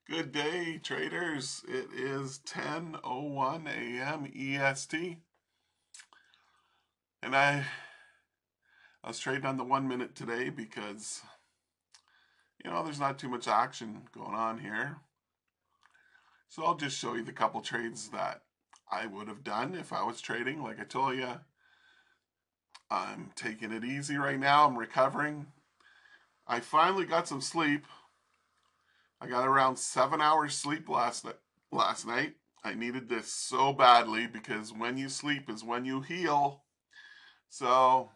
Good day, traders. It is 10:01 a.m. EST, and I was trading on the 1 minute today because there's not too much action going on here. So I'll just show you the couple trades that I would have done if I was trading. Like I told you, I'm taking it easy right now. I'm recovering. I finally got some sleep. I got around 7 hours sleep last night. I needed this so badly because when you sleep is when you heal. So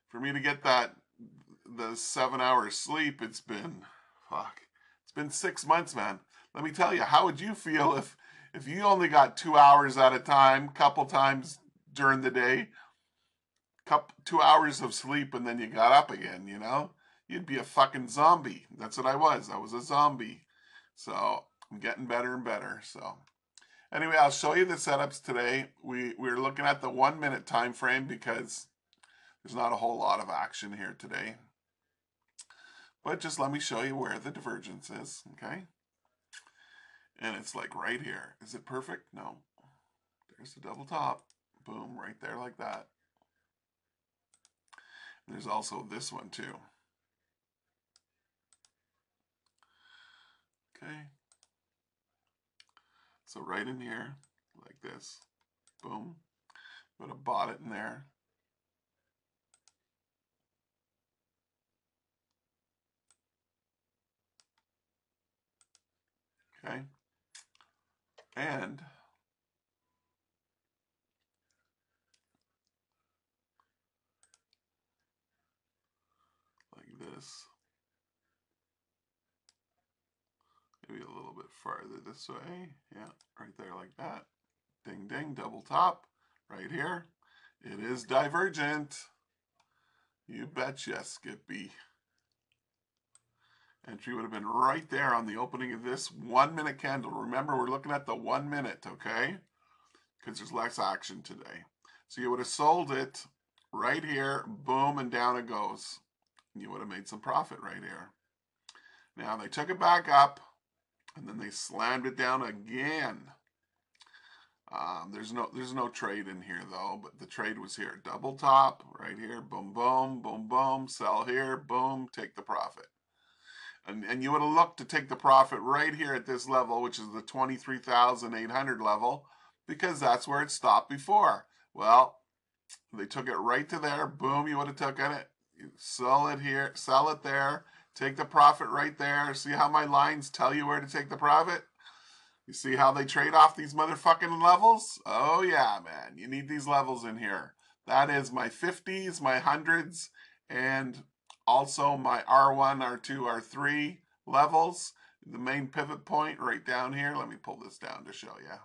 for me to get the 7 hours sleep, it's been 6 months, man. Let me tell you, how would you feel if you only got 2 hours at a time, couple times during the day, 2 hours of sleep, and then you got up again, You'd be a fucking zombie. That's what I was. I was a zombie. So I'm getting better and better. So anyway, I'll show you the setups today. We're looking at the 1 minute time frame because there's not a whole lot of action here today. But just let me show you where the divergence is, okay? And it's like right here. Is it perfect? No. There's the double top. Boom, right there like that. And there's also this one too. Okay. So right in here, like this. Boom. Put a bought it in there. Okay. And like this. Maybe a little bit farther this way. Yeah, right there like that. Ding, ding, double top. Right here. It is divergent. You betcha, Skippy. Entry would have been right there on the opening of this 1 minute candle. Remember, we're looking at the 1 minute, okay? Because there's less action today. So you would have sold it right here, boom, and down it goes. And you would have made some profit right here. Now they took it back up, and then they slammed it down again. There's no trade in here though, but the trade was here. Double top right here, boom, boom, boom, boom. Sell here, boom, take the profit. And you would have looked to take the profit right here at this level, which is the 23,800 level, because that's where it stopped before. Well, they took it right to there. Boom, you would have taken it. You sell it here, sell it there, take the profit right there. See how my lines tell you where to take the profit? You see how they trade off these motherfucking levels? Oh yeah, man. You need these levels in here. That is my 50s, my 100s, and also my R1, R2, R3 levels. The main pivot point right down here. Let me pull this down to show you.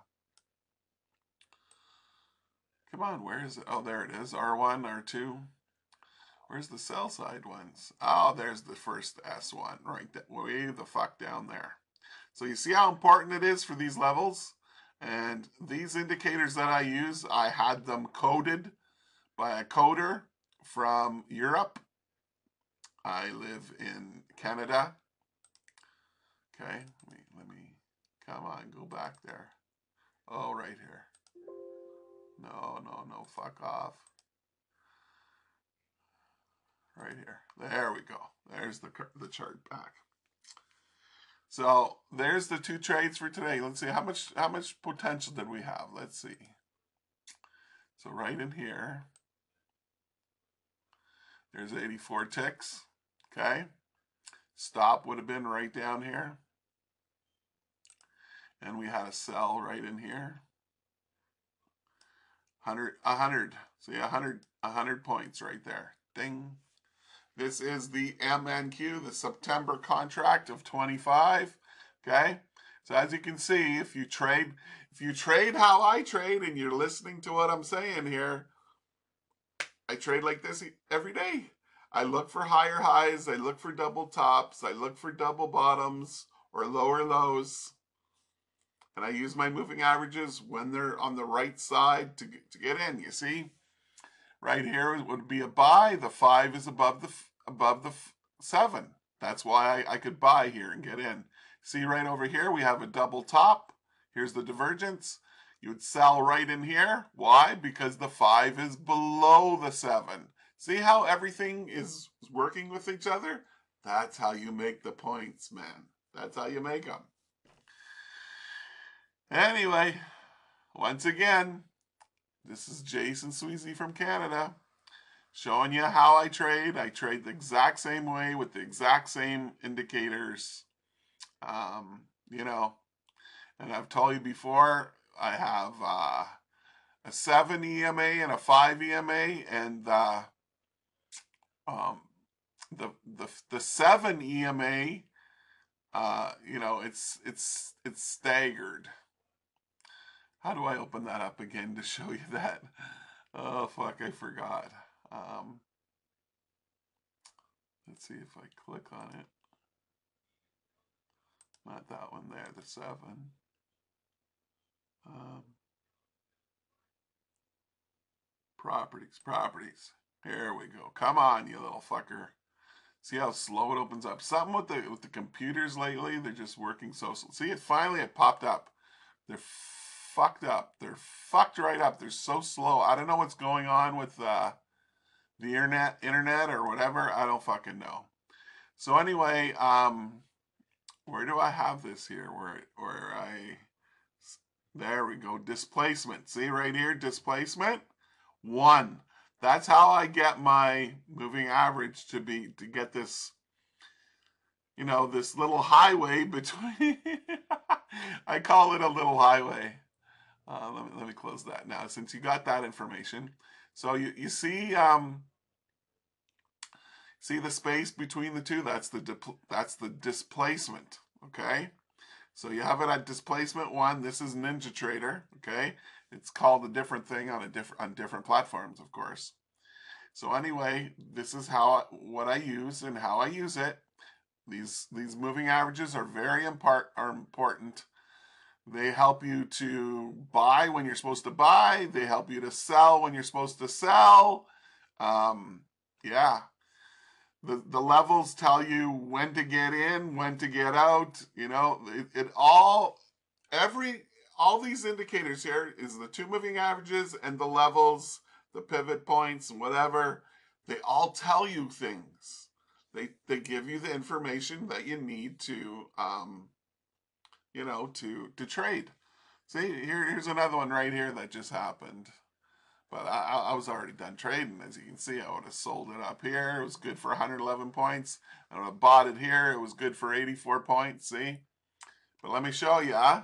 Come on, where is it? Oh, there it is. R1, R2. Where's the sell side ones? Oh, there's the first S1 right there. Way the fuck down there. So you see how important it is for these levels? And these indicators that I use, I had them coded by a coder from Europe. I live in Canada. Okay, let me, come on, go back there. Oh, right here. No, fuck off. Right here. There we go. There's the chart back. So there's the two trades for today. Let's see how much potential did we have. Let's see. So right in here, there's 84 ticks. Okay. Stop would have been right down here. And we had a sell right in here. 100. See, 100 points right there. Ding. This is the MNQ, the September contract of 25. Okay. So as you can see, if you trade how I trade and you're listening to what I'm saying here, I trade like this every day. I look for higher highs, I look for double tops, I look for double bottoms or lower lows. And I use my moving averages when they're on the right side to get in, you see? Right here would be a buy. The 5 is above the 7. That's why I could buy here and get in. See right over here, we have a double top. Here's the divergence. You would sell right in here. Why? Because the 5 is below the 7. See how everything is working with each other? That's how you make the points, man. That's how you make them. Anyway, once again, this is Jason Sweezy from Canada, showing you how I trade. I trade the exact same way with the exact same indicators. You know, and I've told you before, I have a 7 EMA and a 5 EMA, and um, the 7 EMA, you know, it's staggered. How do I open that up again to show you that? Oh fuck, I forgot. Let's see if I click on it. Not that one there, the 7. Properties. Here we go. Come on, you little fucker. See how slow it opens up? Something with the computers lately, they're just working so slow. See, it popped up. They're fucked up. They're fucked right up. They're so slow. I don't know what's going on with the internet or whatever. I don't fucking know. So anyway, where do I have this here? There we go. Displacement. See right here, displacement 1. That's how I get my moving average to get this, you know, this little highway between. I call it a little highway. Let me close that now, since you got that information. So you see see the space between the two. That's the displacement. Okay. So you have it at displacement 1. This is NinjaTrader. Okay. It's called a different thing on different platforms, of course. So anyway, this is what I use and how I use it. These moving averages are very important. They help you to buy when you're supposed to buy. They help you to sell when you're supposed to sell. Yeah. The levels tell you when to get in, when to get out. You know, all these indicators here is the 2 moving averages and the levels, the pivot points and whatever. They all tell you things. They give you the information that you need to you know, to trade. See, here's another one right here that just happened. But I was already done trading. As you can see, I would have sold it up here. It was good for 111 points. I would have bought it here. It was good for 84 points. See? But let me show you, huh?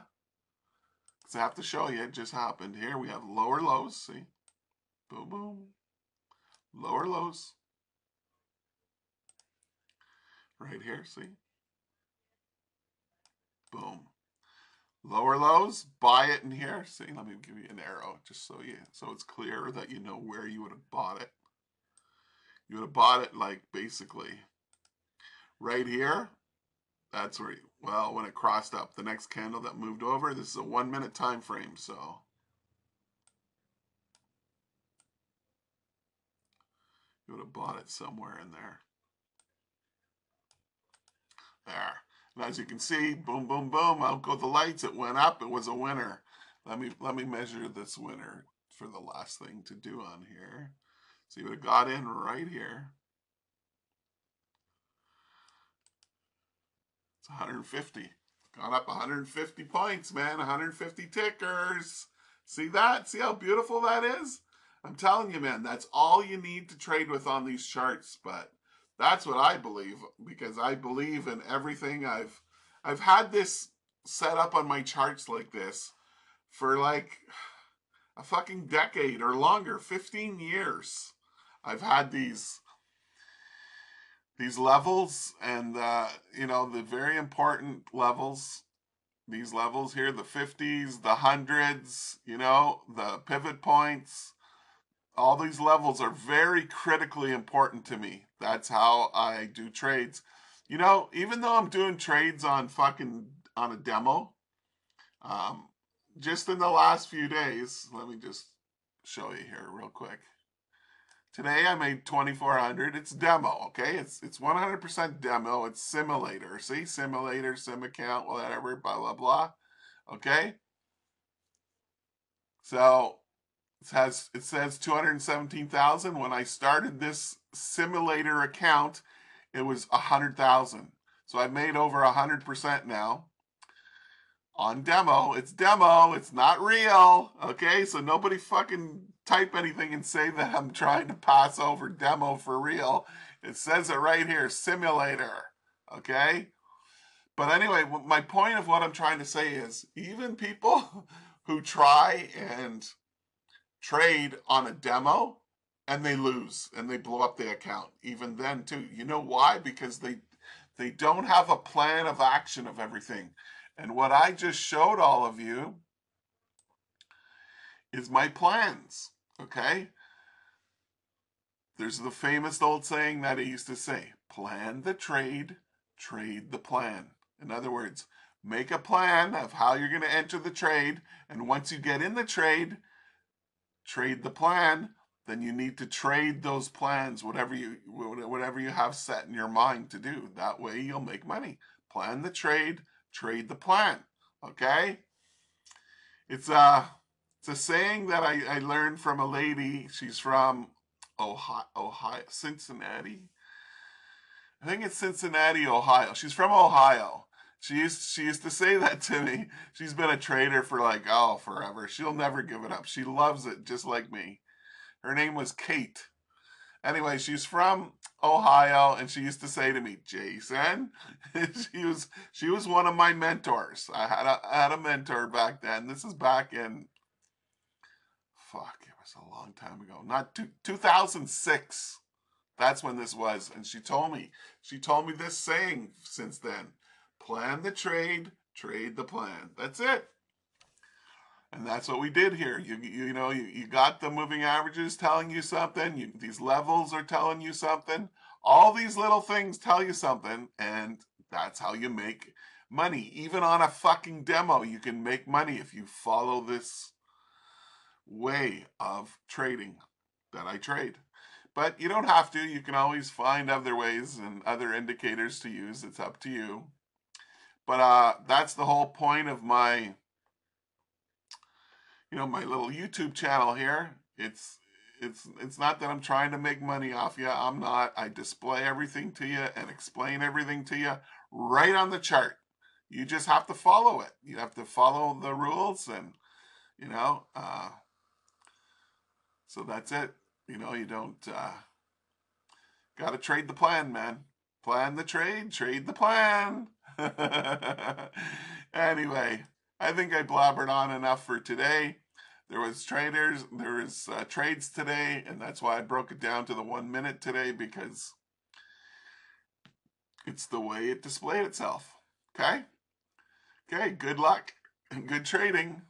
Because I have to show you. It just happened. Here we have lower lows. See? Boom, boom. Lower lows. Right here. See? Boom. Lower lows, buy it in here. See, let me give you an arrow just so it's clear that you know where you would have bought it. You would have bought it like basically right here. That's where well, when it crossed up, the next candle that moved over, this is a 1 minute time frame, so you would have bought it somewhere in there. There. And as you can see, boom, boom, boom, out go the lights. It went up. It was a winner. Let me measure this winner for the last thing to do on here. So you would have got in right here. It's 150. Gone up 150 points, man. 150 tickers. See that? See how beautiful that is? I'm telling you, man, that's all you need to trade with on these charts. But that's what I believe, because I believe in everything. I've had this set up on my charts like this for like a fucking decade or longer, 15 years. I've had these levels, and you know, the very important levels, these levels here, the 50s, the 100s, you know, the pivot points, all these levels are very critically important to me. That's how I do trades. You know, even though I'm doing trades on a demo, just in the last few days, let me just show you here real quick. Today I made 2,400. It's demo, okay? It's 100% demo. It's simulator. See, simulator, sim account, whatever, blah blah blah. Okay. So it says 217,000. When I started this simulator account, it was 100,000. So I've made over 100% now. On demo, it's demo, it's not real. Okay, so nobody fucking type anything and say that I'm trying to pass over demo for real. It says it right here, simulator. Okay, but anyway, my point of what I'm trying to say is even people who try and trade on a demo and they lose and they blow up their account, even then too. You know why? Because they don't have a plan of action of everything. And what I just showed all of you is my plans. Okay? There's the famous old saying that I used to say, plan the trade, trade the plan. In other words, make a plan of how you're going to enter the trade, and once you get in the trade, trade the plan. Then you need to trade those plans, whatever you have set in your mind to do. That way you'll make money. Plan the trade, trade the plan. Okay? It's a saying that I learned from a lady. She's from Ohio, Cincinnati. I think it's Cincinnati, Ohio. She's from Ohio. She used to say that to me. She's been a trader for like forever. She'll never give it up. She loves it just like me. Her name was Kate. Anyway, she's from Ohio, and she used to say to me, "Jason," she was one of my mentors. I had a mentor back then. This is back in it was a long time ago. Not 2006. That's when this was, and she told me this saying since then: plan the trade, trade the plan. That's it. And that's what we did here. You got the moving averages telling you something. These levels are telling you something. All these little things tell you something, and that's how you make money. Even on a fucking demo, you can make money if you follow this way of trading that I trade. But you don't have to. You can always find other ways and other indicators to use. It's up to you. But that's the whole point of my little YouTube channel here. It's not that I'm trying to make money off you. I'm not. I display everything to you and explain everything to you right on the chart. You just have to follow it. You have to follow the rules, and you know. So that's it. You don't got to trade the plan, man. Plan the trade, trade the plan. Anyway, I think I blabbered on enough for today. There was trades today, and that's why I broke it down to the 1 minute today, because it's the way it displayed itself. Okay? Okay, good luck and good trading.